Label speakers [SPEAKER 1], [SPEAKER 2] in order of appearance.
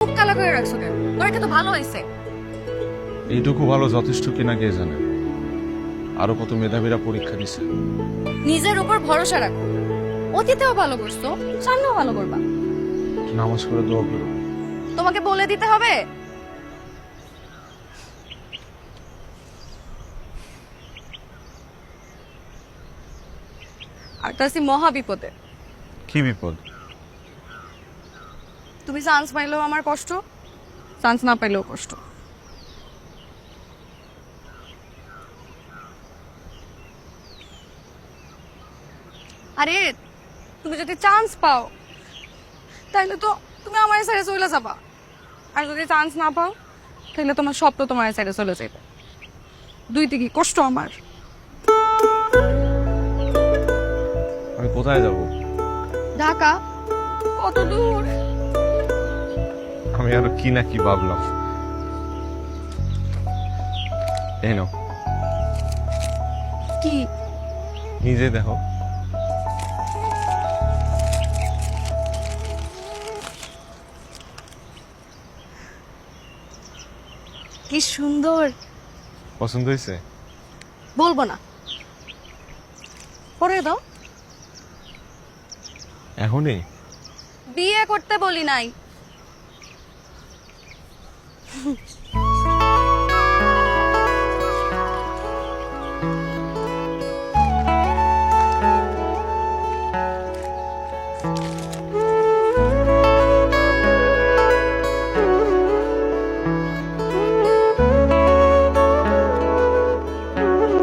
[SPEAKER 1] মুখ কালা করে রাখছো কেন? তোর তো ভালো হয়েছে।
[SPEAKER 2] এইটুকু ভালো যথেষ্ট কিনা কে জানে, আরো কত মেধাবীরা পরীক্ষা দিছে।
[SPEAKER 1] নিজের উপর ভরসা রাখো। অতীতেও ভালো করছো, সামনেও ভালো করবা।
[SPEAKER 2] নামাজ করে দোয়া করো।
[SPEAKER 1] তোমাকে বলে দিতে হবে? আরতাছি মহা বিপদে।
[SPEAKER 2] কি বিপদ?
[SPEAKER 1] তুমি চান্স পাইলেও আমার কষ্ট, চান্স না পাইলেও কষ্ট। আরে তুমি যদি চান্স পাও তাহলে তো তুমি আমার সাইডে চলে যাবা, আর যদি চান্স না পাও তাহলে তোমার স্বপ্ন তোমার সাইডে চলে যাবে। দুই দিকে কষ্ট আমার।
[SPEAKER 2] আমি কোথায় যাব?
[SPEAKER 1] ঢাকা কত দূর?
[SPEAKER 2] আমি আরো কি না কি ভাবলাম। এই নাও,
[SPEAKER 1] কি?
[SPEAKER 2] নিজে দেখো।
[SPEAKER 1] কি সুন্দর।
[SPEAKER 2] পছন্দ হয়েছে?
[SPEAKER 1] বলবো না, পরে দাও।
[SPEAKER 2] এখনই?
[SPEAKER 1] বিয়ে করতে বলি নাই।